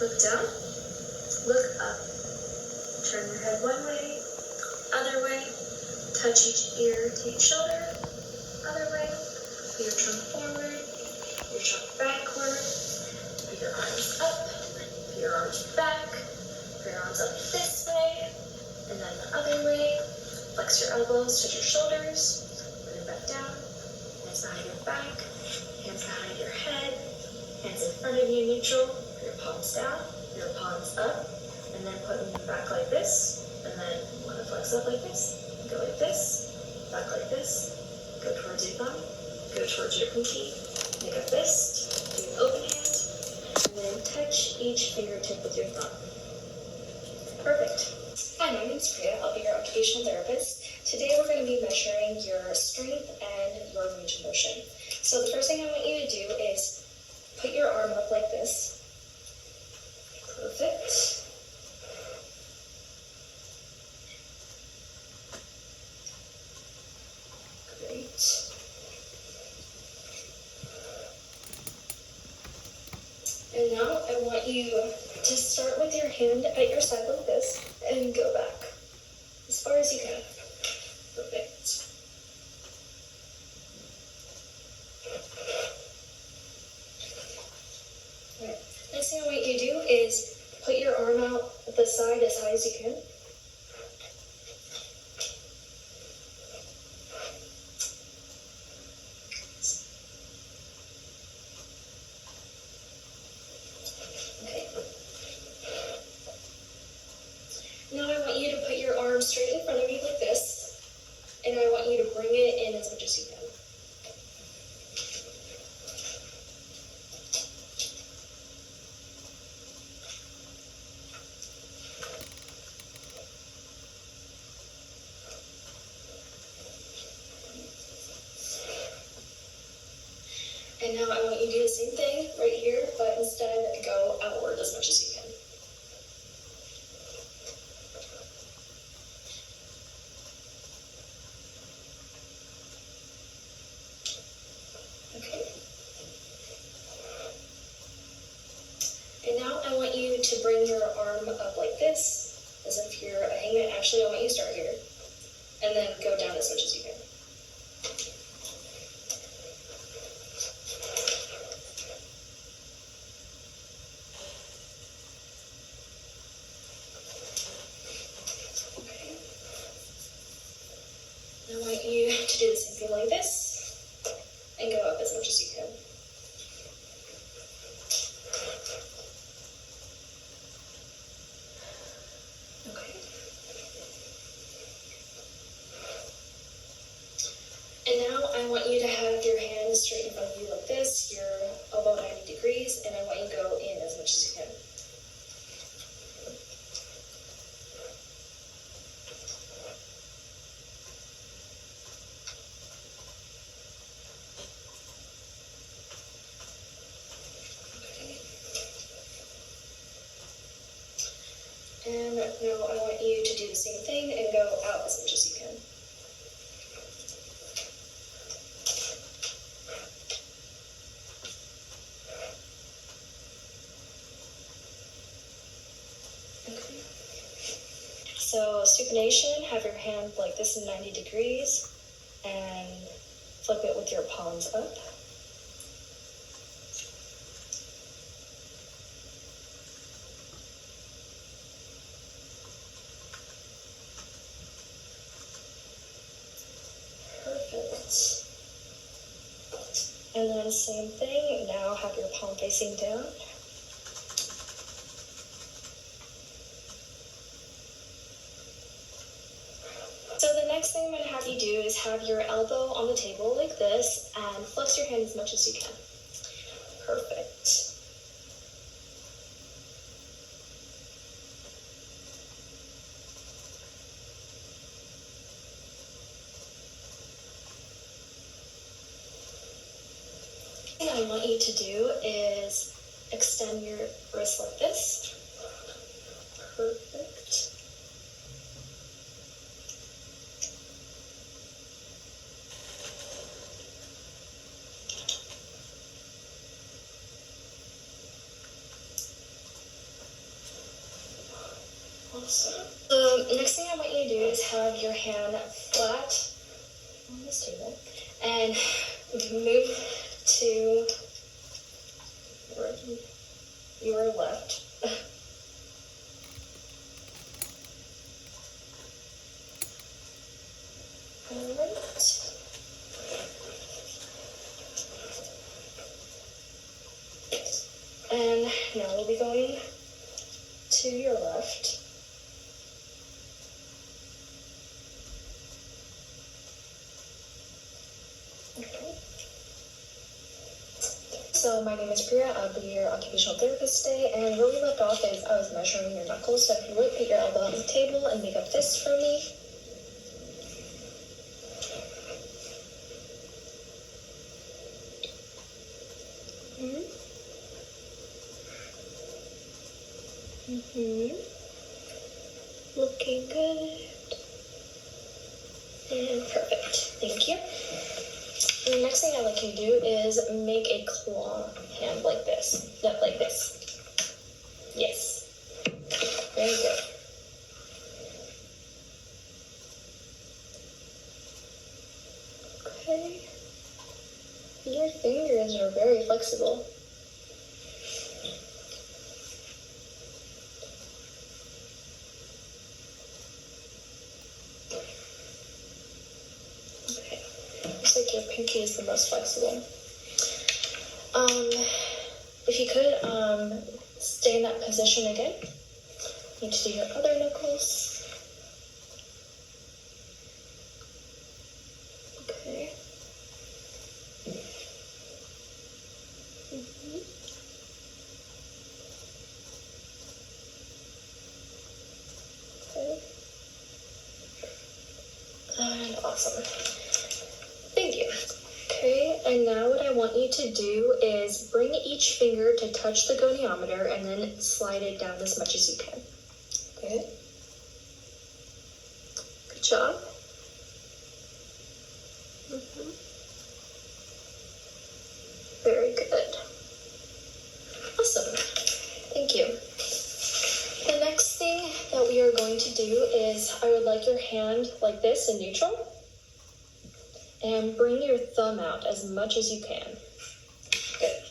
Look down, look up. Turn your head one way, other way. Touch each ear to each shoulder, other way. Put your trunk forward, your trunk backward. Put your arms up, put your arms back. Put your arms up this way, and then the other way. Flex your elbows, touch your shoulders. Put them back down. Hands behind your back, hands behind your head, hands in front of you neutral. Put your palms down, your palms up, and then put them back like this. And then you want to flex up like this. Go like this, back like this, go towards your thumb, go towards your pinky, make a fist, do an open hand, and then touch each fingertip with your thumb. Perfect. Hi, my name is Priya. I'll be your occupational therapist. Today we're going to be measuring your strength and your range of motion. So the first thing I want you to do is put your arm up like this. Perfect. And now I want you to start with your hand at your side like this and go back as far as you can. Perfect. Alright. Next thing I want you to do is put your arm out the side as high as you can. Now I want you to put your arm straight in front of you like this, and I want you to bring it in as much as you can. And now I want you to do the same thing right here, but instead go outward as much as you can. Okay. And now I want you to bring your arm up like this, as if you're a hangman. Actually, I want you to start here, and then go down as much as you can. Okay. I want you to do the same thing like this, and go up as much as you can. Okay. And now I want you to have your hands straight in front of you like this, your elbow 90 degrees, and I want you to go in as much as you can. And now I want you to do the same thing and go out as much as you can. Okay. So supination, have your hand like this in 90 degrees and flip it with your palms up. Perfect. And then same thing, now have your palm facing down. So the next thing I'm going to have you do is have your elbow on the table like this and flex your hand as much as you can. Perfect. What I want you to do is extend your wrist like this. Perfect. Awesome. The next thing I want you to do is have your hand flat on this table and move to your left. Alright. And now we'll be going to your left. Okay. So my name is Priya. I'll be your occupational therapist today, and where we left off is I was measuring your knuckles. So if you would put your elbow on the table and make a fist for me. Looking good. And perfect. Thank you. And the next thing I'd like you to do is make a claw hand like this. No, like this. Yes. Very good. Okay. Your fingers are very flexible. Looks like your pinky is the most flexible. If you could, stay in that position again. You need to do your other knuckles. Okay. Okay. And awesome. Thank you. Okay, and now what I want you to do is bring each finger to touch the goniometer and then slide it down as much as you can. Good. Good job. Very good. Awesome. Thank you. The next thing that we are going to do is I would like your hand like this in neutral. And bring your thumb out as much as you can. Good.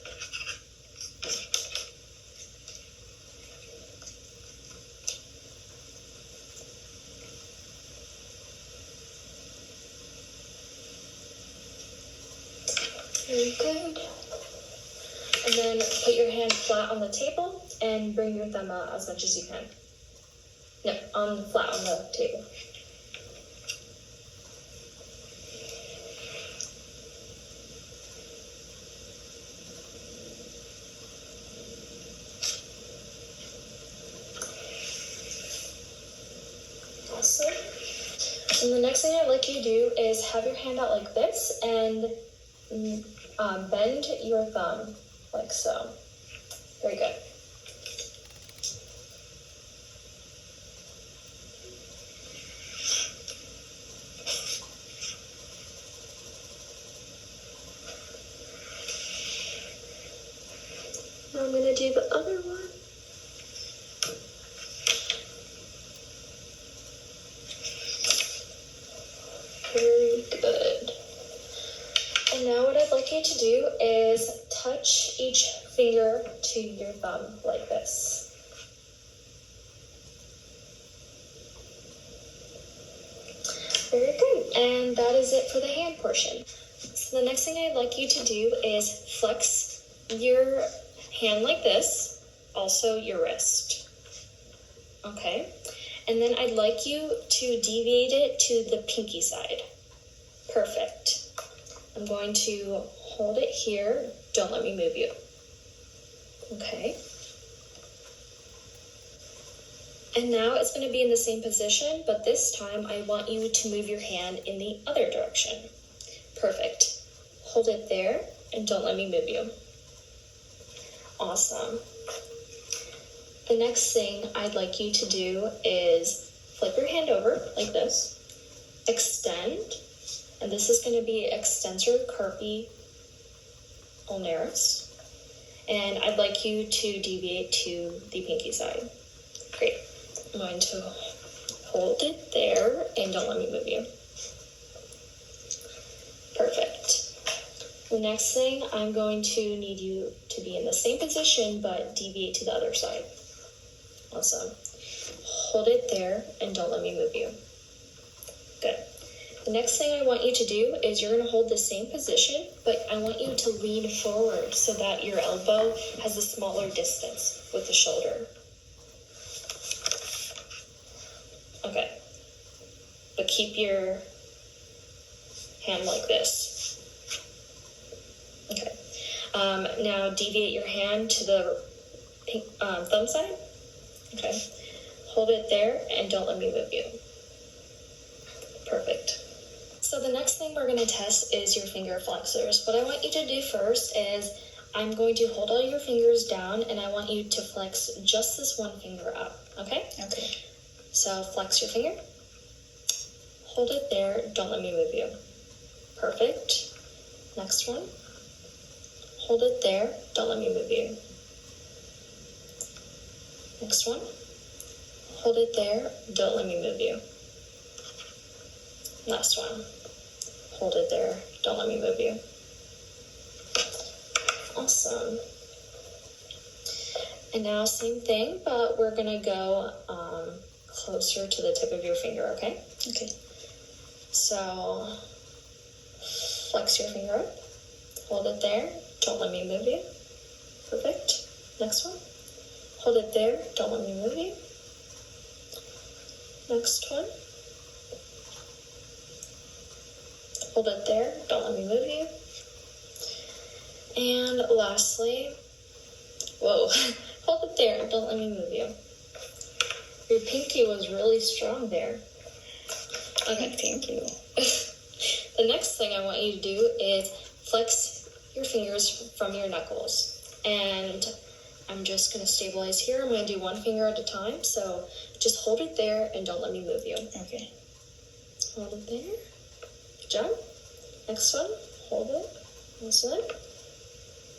Very good. And then put your hand flat on the table and bring your thumb out as much as you can. No, flat on the table. Awesome. And the next thing I'd like you to do is have your hand out like this and bend your thumb like so. Very good. Now I'm going to do the other one. Very good. And now what I'd like you to do is touch each finger to your thumb like this. Very good. And that is it for the hand portion. So the next thing I'd like you to do is flex your hand like this, also your wrist. Okay. And then I'd like you to deviate it to the pinky side. Perfect. I'm going to hold it here. Don't let me move you. Okay. And now it's going to be in the same position, but this time I want you to move your hand in the other direction. Perfect. Hold it there and don't let me move you. Awesome. The next thing I'd like you to do is flip your hand over like this, extend, and this is going to be extensor carpi ulnaris, and I'd like you to deviate to the pinky side. Great. I'm going to hold it there and don't let me move you. Perfect. The next thing, I'm going to need you to be in the same position but deviate to the other side. Awesome. Hold it there and don't let me move you. Good. The next thing I want you to do is you're going to hold the same position, but I want you to lean forward so that your elbow has a smaller distance with the shoulder. Okay. But keep your hand like this. Okay. Now deviate your hand to the thumb side. Okay. Hold it there and don't let me move you. Perfect. So the next thing we're going to test is your finger flexors. What I want you to do first is I'm going to hold all your fingers down and I want you to flex just this one finger up. Okay? Okay. So flex your finger. Hold it there. Don't let me move you. Perfect. Next one. Hold it there. Don't let me move you. Next one. Hold it there. Don't let me move you. Last one. Hold it there. Don't let me move you. Awesome. And now same thing, but we're going to go closer to the tip of your finger, okay? Okay. So flex your finger up. Hold it there. Don't let me move you. Perfect. Next one. Hold it there. Don't let me move you. Next one. Hold it there. Don't let me move you. And lastly, whoa, hold it there. Don't let me move you. Your pinky was really strong there. Okay, Thank you. The next thing I want you to do is flex your fingers from your knuckles. And I'm just going to stabilize here. I'm going to do one finger at a time. So just hold it there and don't let me move you. Okay. Hold it there. Good job. Next one. Hold it. This one.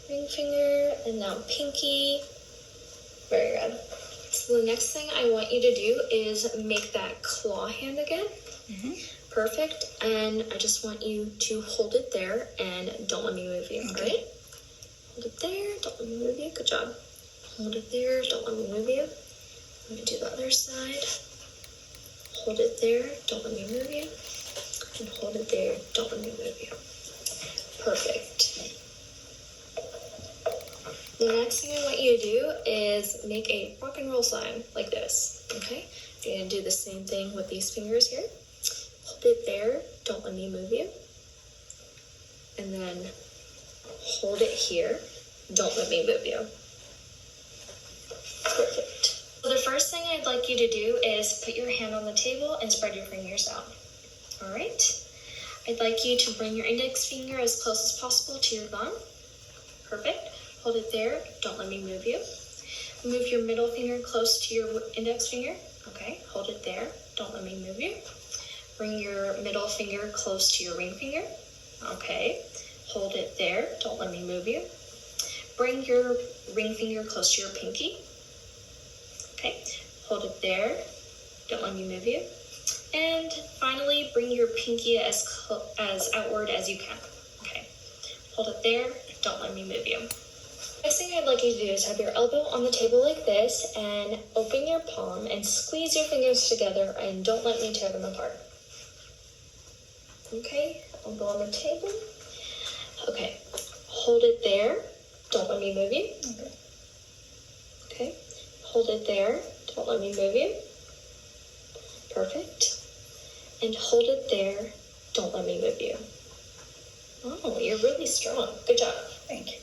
Ring finger and now pinky. Very good. So the next thing I want you to do is make that claw hand again. Mm-hmm. Perfect. And I just want you to hold it there and don't let me move you. Okay. Right? Hold it there. Don't let me move you. Good job. Hold it there. Don't let me move you. I'm going to do the other side. Hold it there. Don't let me move you. And hold it there. Don't let me move you. Perfect. The next thing I want you to do is make a rock and roll sign like this. Okay? You're going to do the same thing with these fingers here. Hold it there. Don't let me move you. And then hold it here. Don't let me move you. Perfect. So the first thing I'd like you to do is put your hand on the table and spread your fingers out. All right? I'd like you to bring your index finger as close as possible to your thumb. Perfect. Hold it there. Don't let me move you. Move your middle finger close to your index finger. Okay. Hold it there. Don't let me move you. Bring your middle finger close to your ring finger. Okay. Hold it there. Don't let me move you. Bring your ring finger close to your pinky. Okay. Hold it there. Don't let me move you. And finally, bring your pinky as outward as you can. Okay. Hold it there. Don't let me move you. Next thing I'd like you to do is have your elbow on the table like this and open your palm and squeeze your fingers together and don't let me tear them apart. Okay, elbow on the table. Okay, hold it there. Don't let me move you. Okay. Okay, hold it there. Don't let me move you. Perfect. And hold it there. Don't let me move you. Oh, you're really strong. Good job. Thank you.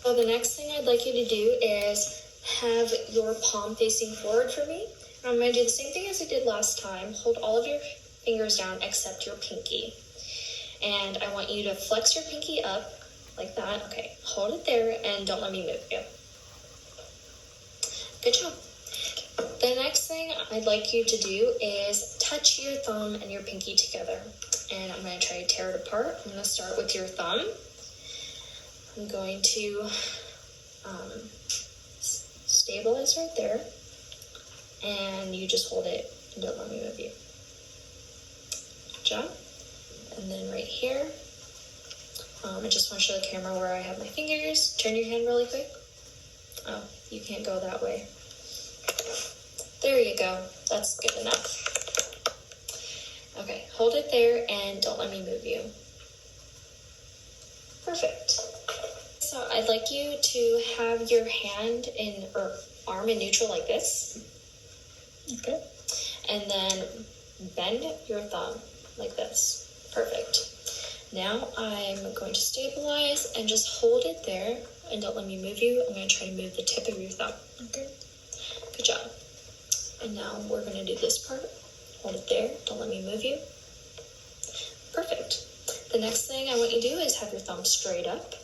So the next thing I'd like you to do is have your palm facing forward for me. And I'm going to do the same thing as I did last time. Hold all of your fingers down except your pinky. And I want you to flex your pinky up like that. Okay, hold it there and don't let me move you. Good job. The next thing I'd like you to do is touch your thumb and your pinky together. And I'm going to try to tear it apart. I'm going to start with your thumb. I'm going to stabilize right there. and you just hold it and don't let me move you. Good job. And then right here, I just want to show the camera where I have my fingers. Turn your hand really quick. Oh, you can't go that way. There you go. That's good enough. Okay, hold it there and don't let me move you. Perfect. So I'd like you to have your hand or arm in neutral like this. Okay. And then bend your thumb like this. Perfect. Now I'm going to stabilize and just hold it there and don't let me move you. I'm going to try to move the tip of your thumb. Okay. Good job. And now we're going to do this part. Hold it there. Don't let me move you. Perfect. The next thing I want you to do is have your thumb straight up.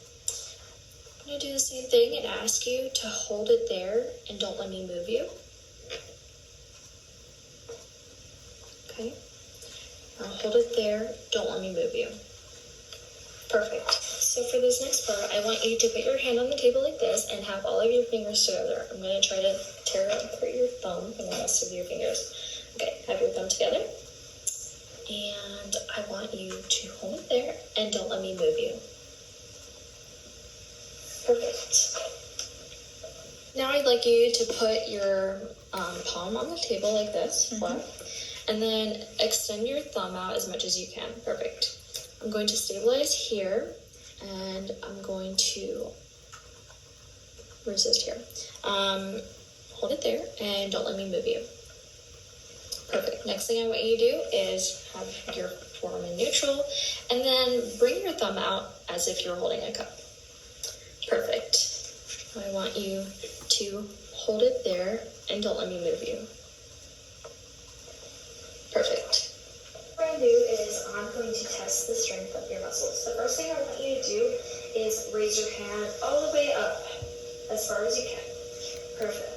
I'm going to do the same thing and ask you to hold it there and don't let me move you. Okay. Now hold it there. Don't let me move you. Perfect. So for this next part, I want you to put your hand on the table like this and have all of your fingers together. I'm going to try to tear apart your thumb and the rest of your fingers. Okay, have your thumb together. And I want you to hold it there and don't let me move you. Perfect. Now I'd like you to put your palm on the table like this, flat, and then extend your thumb out as much as you can. Perfect. I'm going to stabilize here, and I'm going to resist here. Hold it there, and don't let me move you. Perfect. Next thing I want you to do is have your forearm in neutral, and then bring your thumb out as if you're holding a cup. Perfect. I want you to hold it there, and don't let me move you. Perfect. What I'm going to do is I'm going to test the strength of your muscles. The first thing I want you to do is raise your hand all the way up as far as you can. Perfect.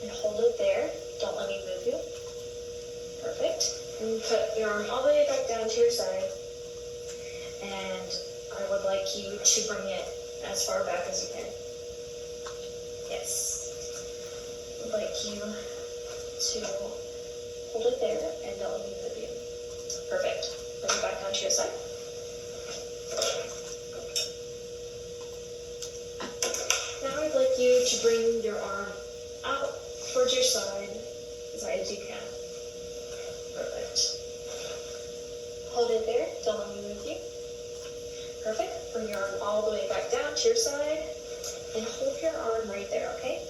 And hold it there. Don't let me move you. Perfect. And put your arm all the way back down to your side. And I would like you to bring it as far back as you can. Yes. I would like you to hold it there and don't let me move you. Perfect. Bring it back down to your side. Now I'd like you to bring your arm out towards your side as high as you can. Perfect. Hold it there. Don't let me move you. Perfect. Bring your arm all the way back down to your side and hold your arm right there, okay?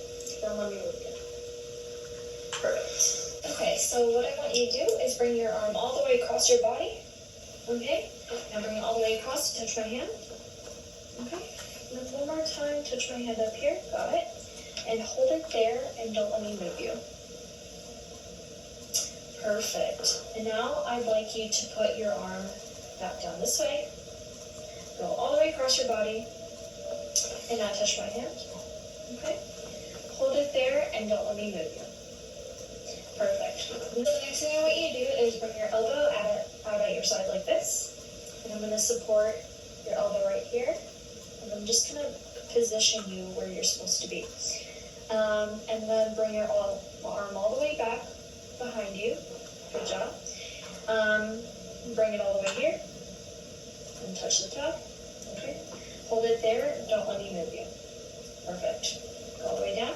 Don't let me move you. Perfect. Okay, so what I want you to do is bring your arm all the way across your body. Okay? Now bring it all the way across to touch my hand. Okay? And then one more time, touch my hand up here. Got it. And hold it there and don't let me move you. Perfect. And now I'd like you to put your arm back down this way. Go all the way across your body. And now touch my hand. Okay? Hold it there and don't let me move you. Perfect. So the next thing I want you to do is bring your elbow out at your side like this. And I'm going to support your elbow right here. And I'm just going to position you where you're supposed to be. And then bring your arm all the way back behind you. Good job. Bring it all the way here. And touch the top. Okay. Hold it there. Don't let me move you. Perfect. Go all the way down.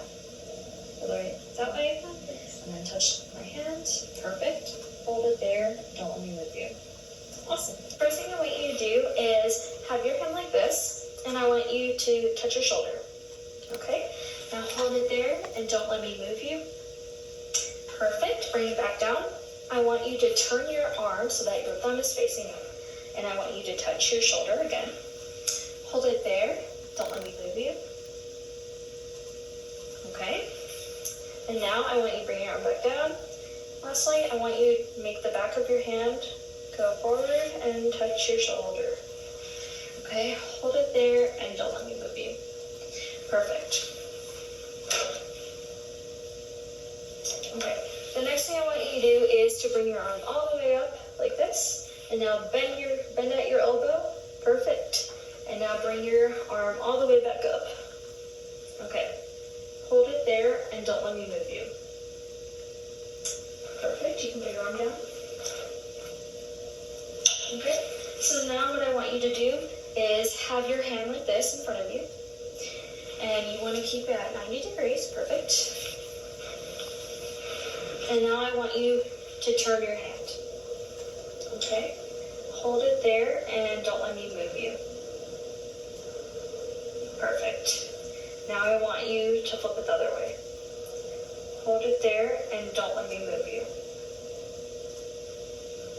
All the way that way. And then touch my hand. Perfect. Hold it there. Don't let me move you. Awesome. First thing I want you to do is have your hand like this, and I want you to touch your shoulder. Okay? Now hold it there, and don't let me move you. Perfect. Bring it back down. I want you to turn your arm so that your thumb is facing up, and I want you to touch your shoulder again. Hold it there. Don't let me move you. Okay? And now I want you to bring your arm back down. Lastly, I want you to make the back of your hand go forward and touch your shoulder. Okay, hold it there and don't let me move you. Perfect. Okay, the next thing I want you to do is to bring your arm all the way up like this. And now bend at your elbow. Perfect. And now bring your arm all the way back up. Okay. Hold it there and don't let me move you. you can put your arm down. Okay, so now what I want you to do is have your hand like this in front of you. And you want to keep it at 90 degrees, perfect. And now I want you to turn your hand. Okay, hold it there and don't let me move you. Perfect. Now I want you to flip it the other way. Hold it there and don't let me move you.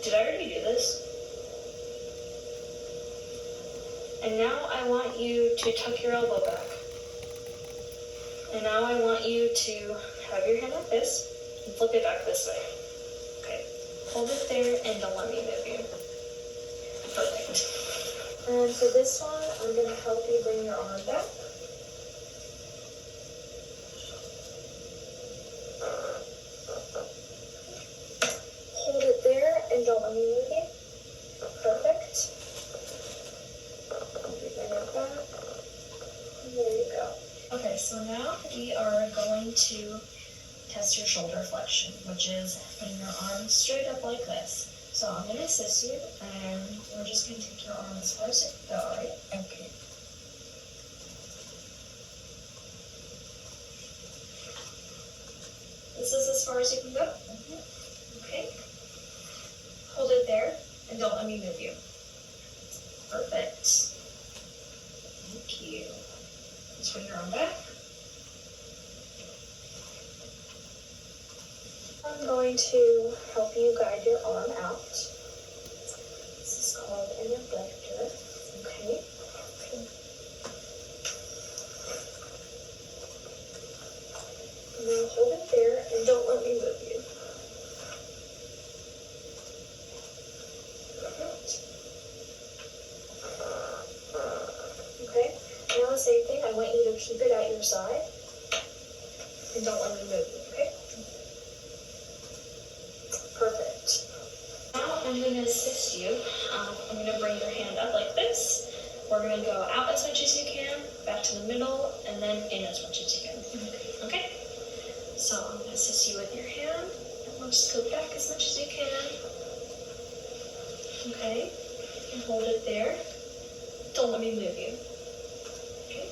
Did I already do this? And now I want you to tuck your elbow back. And now I want you to have your hand like this and flip it back this way. Okay. Hold it there and don't let me move you. Perfect. And for this one, I'm going to help you bring your arm back. Hold it there and don't let me move you. Perfect. Bring it back. There you go. Okay, so now we are going to test your shoulder flexion, which is putting your arm straight up like this. So I'm going to assist you, and we're just going to take your arm as far as it can go, alright? Okay. This is as far as you can go? Okay. Hold it there, and don't let me move you. Perfect. Thank you. Let's bring your arm back. I'm going to help you guide your arm out. This is called an abductor. Okay. Now hold it there and don't let me move you. Okay. Now the same thing. I want you to keep it at your side and don't let me move you. Okay. Perfect. Now I'm going to assist you. I'm going to bring your hand up like this. We're going to go out as much as you can, back to the middle, and then in as much as you can. Okay? So I'm going to assist you with your hand. And we'll just go back as much as you can. Okay? And hold it there. Don't let me move you. Okay?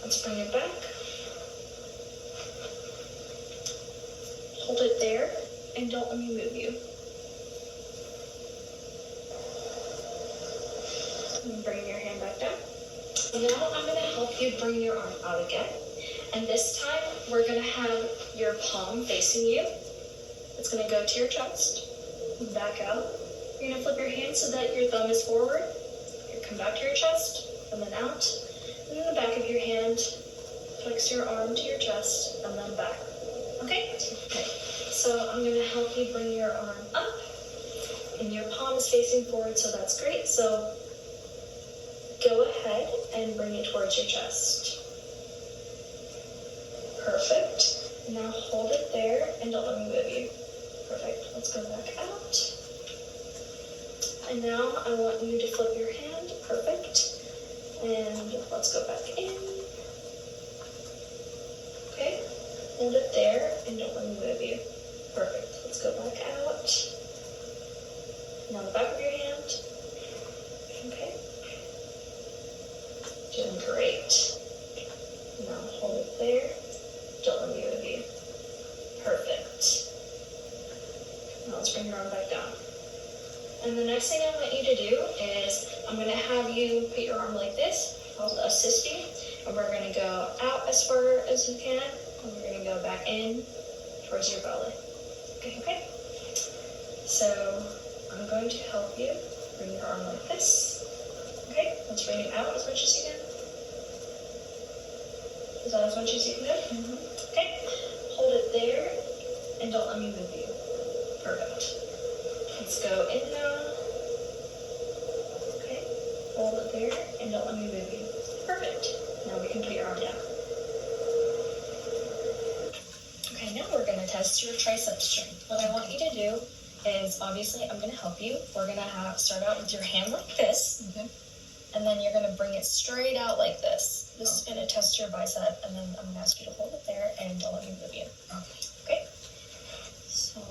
Let's bring it back. Hold it there. And don't let me move you. And bring your hand back down. And now I'm going to help you bring your arm out again. And this time, we're going to have your palm facing you. It's going to go to your chest. And back out. You're going to flip your hand so that your thumb is forward. You come back to your chest. And then out. And then the back of your hand. Flex your arm to your chest. And then back. Okay? Okay. So I'm going to help you bring your arm up, and your palm is facing forward, so that's great. So go ahead and bring it towards your chest. Perfect. Now hold it there and don't let me move you. Perfect. Let's go back out. And now I want you to flip your hand. Perfect. And let's go back in. Okay. Hold it there and don't let me move you. Perfect. Let's go back out. Now the back of your hand. Okay. Doing great. Now hold it there. Don't let me move you. Perfect. Now let's bring your arm back down. And the next thing I want you to do is I'm going to have you put your arm like this. I'll assist you. And we're going to go out as far as you can. And we're going to go back in towards your belly. Okay? So I'm going to help you bring your arm like this. Okay? Let's bring it out as much as you can. Is that as much as you can do? Mm-hmm. Okay? Hold it there and don't let me move you. Perfect. Let's go in now. Okay? Hold it there and don't let me move you. Perfect. Now we can put your arm down. Okay, now we're going to test your tricep strength. What I want you to do is, obviously, I'm going to help you. We're going to start out with your hand like this, and then you're going to bring it straight out like this. This is going to test your bicep, and then I'm going to ask you to hold it there and don't let me move you. Okay? So,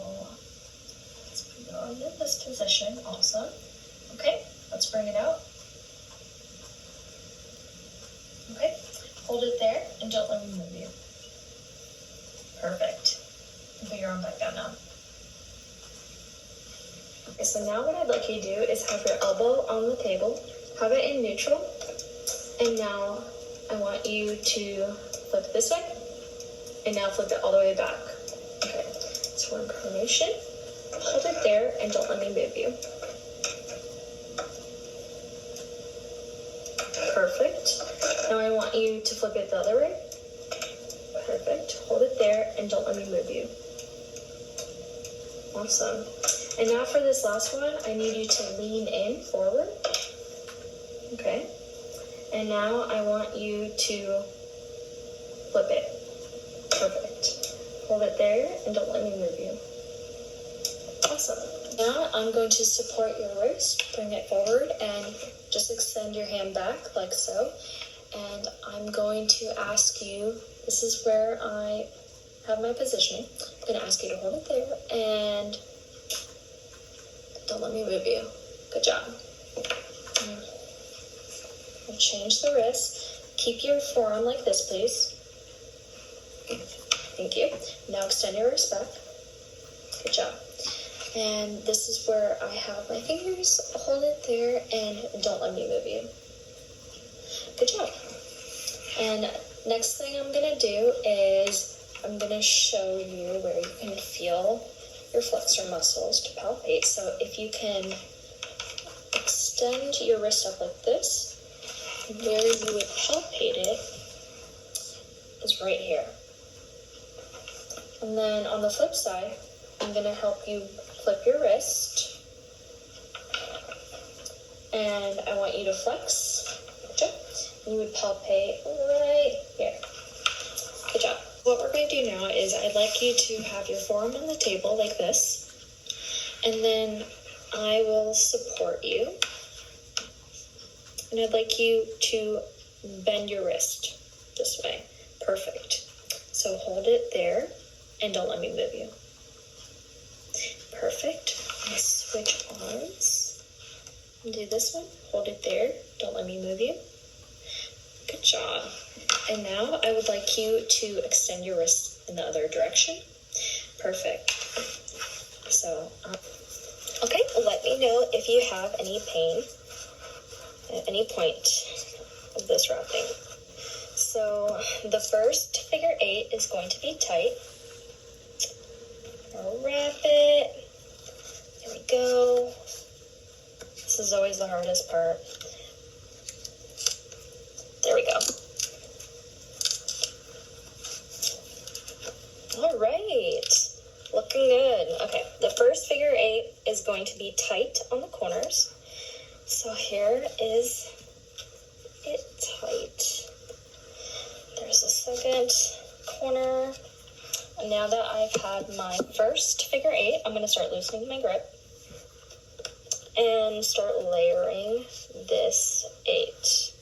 Perfect. Put your arm back down now. Okay, so now what I'd like you to do is have your elbow on the table, have it in neutral, and now I want you to flip this way, and now flip it all the way back. Okay, so we're in pronation. Hold it there, and don't let me move you. Perfect. Now I want you to flip it the other way. Perfect. Hold it there, and don't let me move you. Awesome. And now for this last one, I need you to lean in forward. Okay. And now I want you to flip it. Perfect. Hold it there, and don't let me move you. Awesome. Now I'm going to support your wrist, bring it forward, and just extend your hand back like so. And I'm going to ask you, this is where I have my positioning. I'm going to ask you to hold it there, and don't let me move you. Good job. I'll change the wrist. Keep your forearm like this, please. Thank you. Now extend your wrist back. Good job. And this is where I have my fingers. Hold it there and don't let me move you. Good job. And next thing I'm going to do is I'm going to show you where you can feel your flexor muscles to palpate. So if you can extend your wrist up like this, where you would palpate it is right here. And then on the flip side, I'm going to help you flip your wrist. And I want you to flex. Good job. You would palpate right here. Good job. What we're going to do now is I'd like you to have your forearm on the table like this. And then I will support you. And I'd like you to bend your wrist this way. Perfect. So hold it there and don't let me move you. Perfect. Switch arms. Do this one. Hold it there. Don't let me move you. Good job. And now I would like you to extend your wrist in the other direction. Perfect. So, okay, let me know if you have any pain at any point of this wrapping. So the first figure 8 is going to be tight. I'll wrap it. There we go. This is always the hardest part. There we go. All right. Looking good. Okay, the first figure 8 is going to be tight on the corners. So here is it tight. There's the second corner. And now that I've had my first figure 8, I'm going to start loosening my grip and start layering this 8.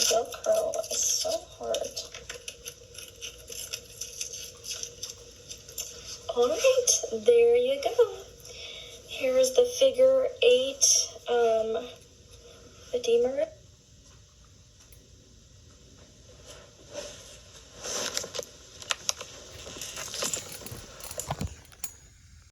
Velcro is so hard. All right, there you go. Here's the figure 8 Redeemer.